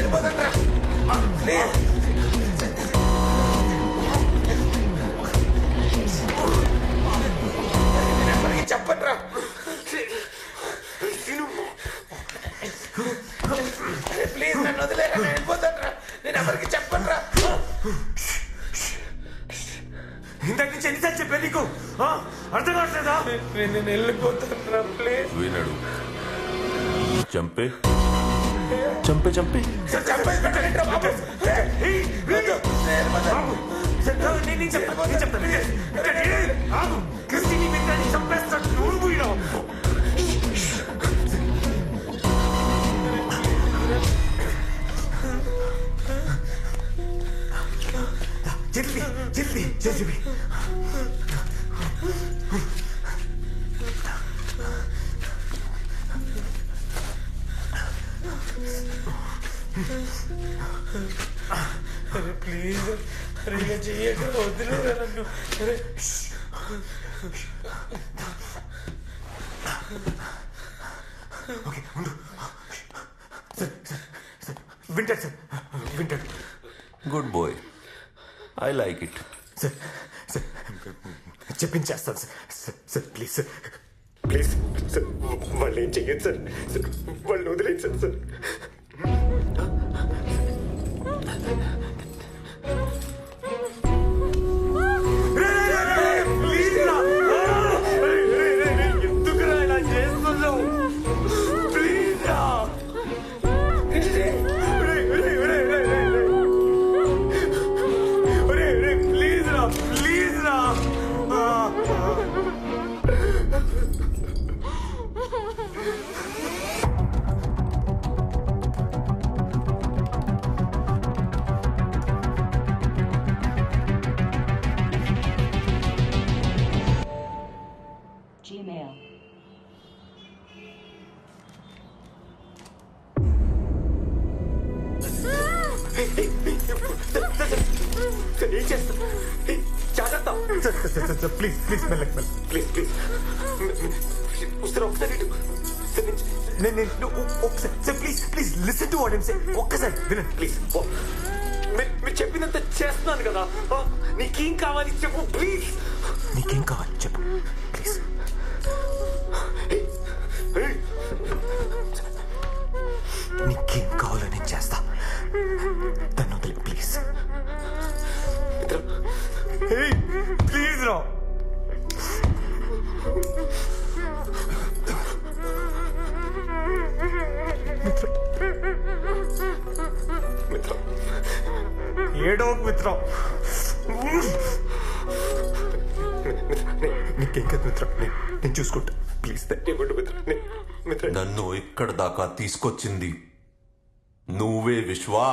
వెళ్ళిపోతాంట్రా please. నేను ఎవరికి చెప్పండిరా please, నన్ను వదిలేరా, నేను వెళ్ళిపోతాంట్రా. నేను ఎవరికి చెప్పండిరా. ఇంతకు నుంచి ఎన్నిసార్లు చెప్పే నీకు అర్థం కావట్లేదా? నేను వెళ్ళిపోతాంట్రా ప్లీజ్. వినడు. చంపే చంపే చంపే చంపేసి పెట్టండిరా బాబు. జల్దీ జల్దీ జల్దీ అరే ప్లీజ్, అరే ఇలా చెయ్యక వదిలేరా నన్ను. అరే ఓకే ఉండు సార్ సార్ సార్ వింటాడు సార్ వింటాడు. Good boy, I like it. Sir sir చెప్పించేస్తాను sir sir sir please sir please sir వాళ్ళు ఏం చెయ్యదు సార్ సార్ వాళ్ళు వదిలేదు సార్ సార్ ఎందుకురా ఇలా చేస్తున్నావు? ప్లీజ్ రా ప్లీజ్ రా ప్లీజ్ రా. Gmail. సార్ ఏం చేస్తా? జాగ్రత్త sir sir sir sir please please మెల్లకి మెల్ల ప్లీజ్ ప్లీజ్ సార్ ఒకసారి నేను ఒకసారి sir please please listen to what I'm saying. ఒక్కసారి వినండి ప్లీజ్. మీరు చెప్పినంత చేస్తున్నాను కదా. నీకేం కావాలి చెప్పు ప్లీజ్. నీకేం కావాలి చెప్పు ప్లీజ్. నీకేం కావాలో నేను చేస్తా. తను వదిలే ప్లీజ్ ప్లీజ్ రా. ఏడో మిత్రం నీకేం కదా మిత్రం, నేను చూసుకుంటా ప్లీజ్. మిత్ర నన్ను ఇక్కడ దాకా తీసుకొచ్చింది నువ్వే విశ్వా.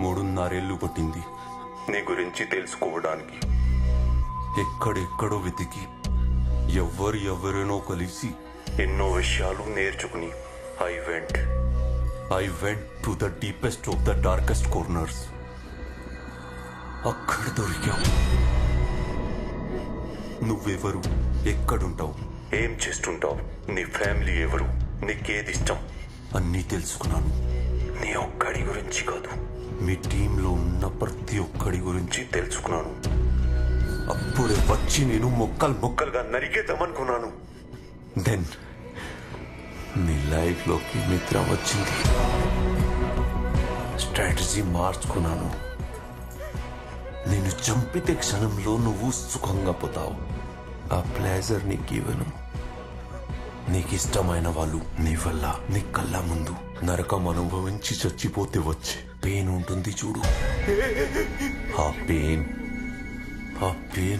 మూడున్నరేళ్లు పట్టింది నీ గురించి తెలుసుకోవడానికి. ఎక్కడెక్కడో వెతికి ఎవరెనో కలిసి ఎన్నో విషయాలు నేర్చుకుని I went to the deepest of the darkest corners. అక్కడ దొరికావు. నువ్వెవరు, ఎక్కడుంటావు, ఏం చేస్తుంటావు, నీ ఫ్యామిలీ ఎవరు, నీకేది ఇష్టం అన్నీ తెలుసుకున్నాను. నీ ఒక్కడి గురించి కాదు, మీ టీంలో ఉన్న ప్రతి ఒక్కడి గురించి తెలుసుకున్నాను. అప్పుడే వచ్చి నేను మొక్కలుగా నరికేద్దామనుకున్నాను. దెన్ నీ లైఫ్లోకి మిత్రం వచ్చింది. స్ట్రాటజీ మార్చుకున్నాను. నేను చంపితే క్షణంలో నువ్వు సుఖంగా పోతావు. ఆ ప్లేజర్ నీకు ఇవ్వను. నీకు ఇష్టమైన వాళ్ళు నీ వల్ల నీ కళ్ళ ముందు నరకం అనుభవించి చచ్చిపోతే వచ్చే పెయిన్ ఉంటుంది చూడు. ఆ పెయిన్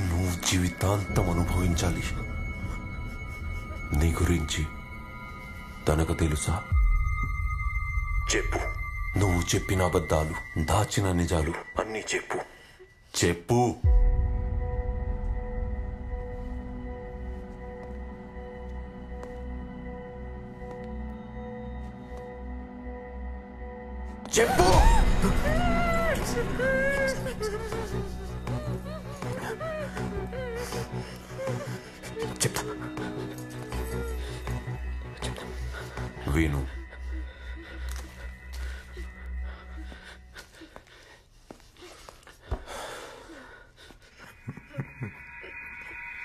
నువ్వు జీవితాంతం అనుభవించాలి. నీ గురించి తనకు తెలుసా? చెప్పు. నువ్వు చెప్పిన అబద్ధాలు, దాచిన నిజాలు అన్నీ చెప్పు. చెప్పు. చెప్తా. విను.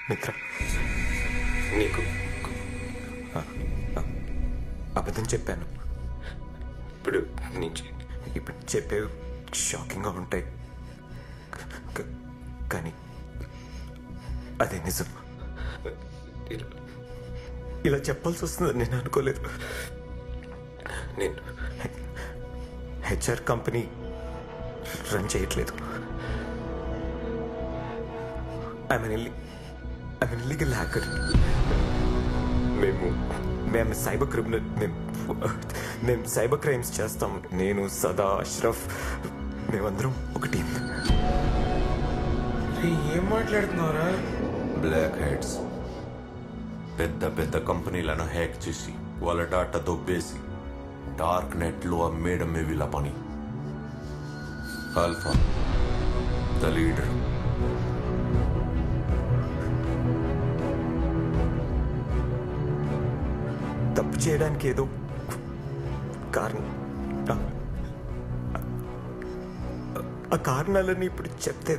మిత్ర, నీకు అబద్ధం చెప్పాను. ఇప్పుడు చెప్పేవి షాకింగ్గా ఉంటాయి, కానీ అదే నిజం. ఇలా చెప్పాల్సి వస్తుందని నేను అనుకోలేదు. నేను హెచ్ఆర్ కంపెనీ రన్ చేయట్లేదు. I'm illegal hacker. మేము సైబర్ క్రిమినల్. మేము సైబర్ క్రైమ్స్ చేస్తాం. నేను, సదా, అష్రఫ్, మేమందరం ఒక టీం. ఏం మాట్లాడుతున్నావురా? బ్లాక్ హెడ్స్ పెద్ద పెద్ద కంపెనీలను హ్యాక్ చేసి వాళ్ళ డాటా దొబ్బేసి డార్క్ నెట్లో అమ్మేయడమే వీళ్ళ పని. Alpha the leader. తప్పు చేయడానికి ఏదో కారణం. ఆ కారణాలని ఇప్పుడు చెప్తే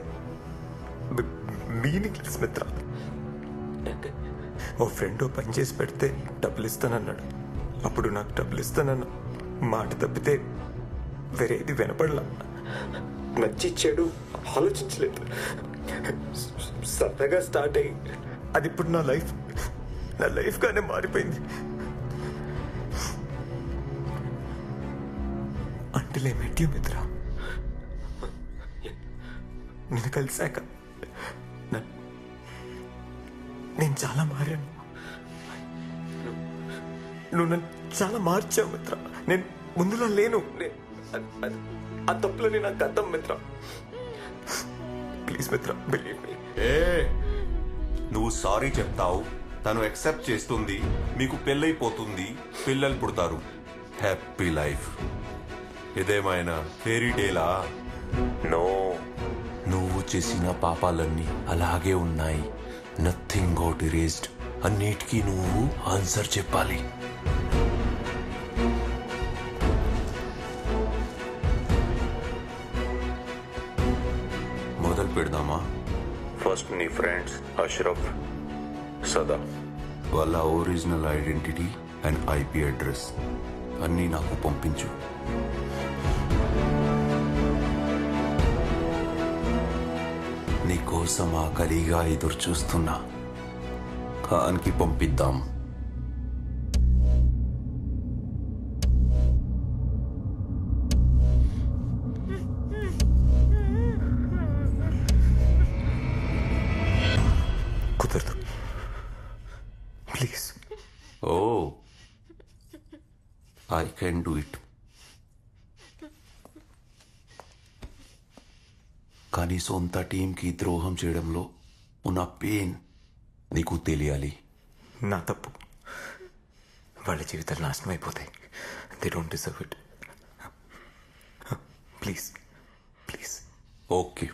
మీనింగ్లెస్ మిత్ర. ఓ ఫ్రెండ్ పని చేసి పెడితే డబ్బులు ఇస్తానన్నాడు. అప్పుడు నాకు డబ్బులు ఇస్తానన్న మాట తప్పితే వేరేది వినపడలా. నచ్చి చెడు ఆలోచించలేదు. సరదాగా స్టార్ట్ అయ్యి అది ఇప్పుడు నా లైఫ్గానే మారిపోయింది. అంటిల్ ఐ మెట్ యు మిత్ర. నేను కలిసాక నేను చాలా మారాను. నువ్వు నన్ను చాలా మార్చావు మిత్ర. నేను ముందులా లేను. ఆ తప్పులని నాకు అర్థం మిత్ర. ప్లీజ్ మిత్ర, బిలీవ్ మీ. నువ్వు సారీ చెప్తావు, తను యాక్సెప్ట్ చేస్తుంది, మీకు పెళ్ళైపోతుంది, పిల్లలు పుడతారు, హ్యాపీ లైఫ్. ఇదేమైనా ఫెయిరీ టేలా? నో, నువ్వు చేసిన పాపాలన్నీ అలాగే ఉన్నాయి. Nothing got erased. అన్నిటికీ నువ్వు ఆన్సర్ చెప్పాలి. మొదలు పెడదామా? ఫస్ట్ నీ ఫ్రెండ్స్ అష్రఫ్, సదా, వాళ్ళ original identity and IP address అన్నీ నాకు పంపించు. నీకోసం ఆకలిగా ఎదురు చూస్తున్నా. ఖాన్కి పంపిద్దాం. కుదరదు, please. Oh, I can do it. కానీ సొంత టీంకి ద్రోహం చేయడంలో ఉన్న పెయిన్ నీకు తెలియాలి. నా తప్పు. వాళ్ళ జీవితాలు నాశనం అయిపోతాయి. They don't deserve it. Please please. Okay.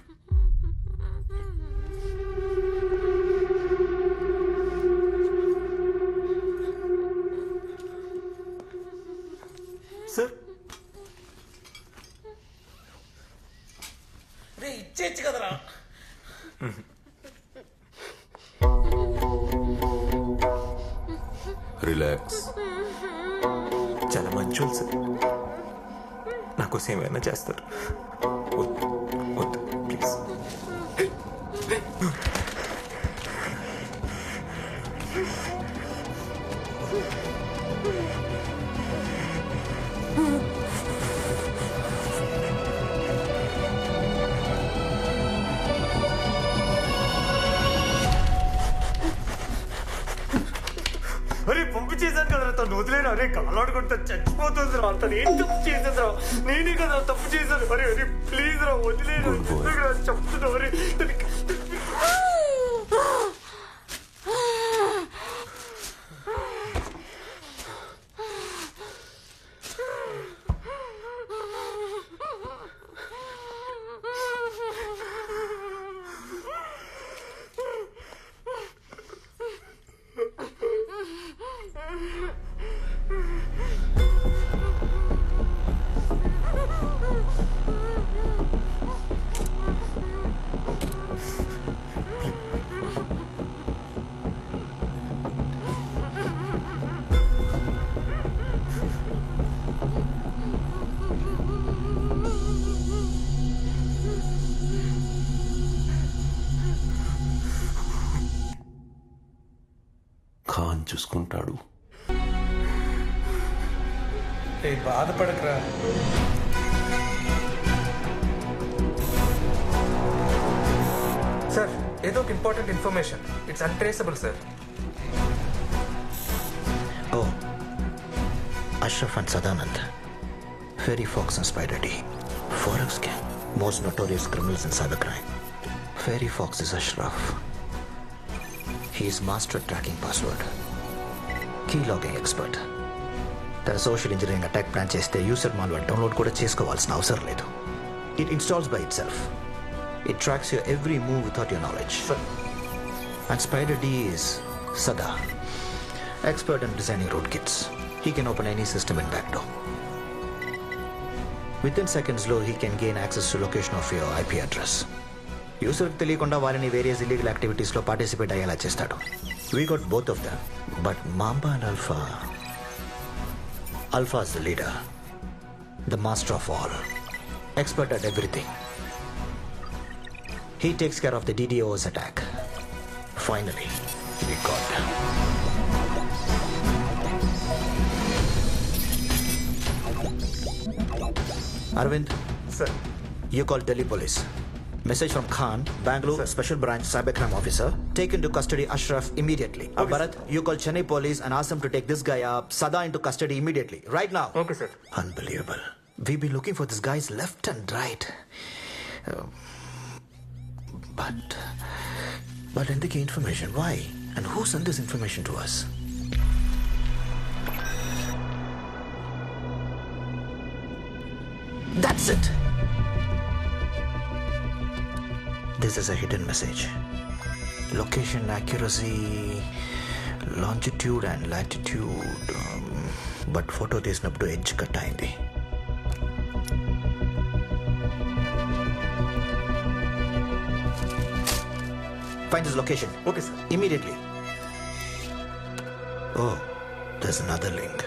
Sir, రే ఇచ్చేచ్చు కదరా. రిలాక్స్. చాలా మంచోళ్ళు సార్. నాకోసం ఏమైనా చేస్తారు. వద్దు వద్దు, ప్లీజ్. అరే పంపించేశాను కదా, తను వదిలేను. అరే కాలాడుకుంటా చచ్చిపోతుంది రా. తను ఏం తప్పు చేసేదా? నేనే కదా తప్పు చేశాను. అరే అరే ప్లీజ్ రా, వదిలేను. చెప్తున్నా. అరే ఖాన్ చూసుకుంటాడు. బాధపడకరా. సార్ ఏదో ఒక important information. It's untraceable sir. Oh, Ashraf and Sadanand, Fairy Fox and Spider D, Forex gang, most notorious criminals in cybercrime. Fairy Fox is Ashraf. He is master at tracking password, key logging expert. తన social engineering attack plan చేస్తే user malware download కూడా చేసుకోవాల్సిన అవసరం లేదు. It installs by itself. It tracks your every move without your knowledge. And spider D is Sada, expert in designing rootkits. He can open any system in backdoor. Within seconds, he can gain access to location of your IP address. User కి తెలియకుండా వారిని various illegal activities లో participate అయ్యేలా చేస్తాడు. We got both of them, but Mamba and Alpha is the leader, the master of all, expert at everything. He takes care of the DDoS attack. Finally, we got them. Arvind, sir. You call Delhi police. Message from Khan, Bangalore, Sir. Special Branch Cybercrime Officer. Take into custody Ashraf immediately. Okay, Bharat, you call Chennai police and ask them to take this guy up, Sada, into custody immediately. Right now. Okay, sir. Unbelievable. We've been looking for this guys left and right. But in the information, why? And who sent this information to us? That's it. This is a hidden message. Location accuracy, longitude and latitude. But photo తీసినప్పుడు edge cut అయింది. Find his location. Okay, sir. Immediately. Oh, there's another link.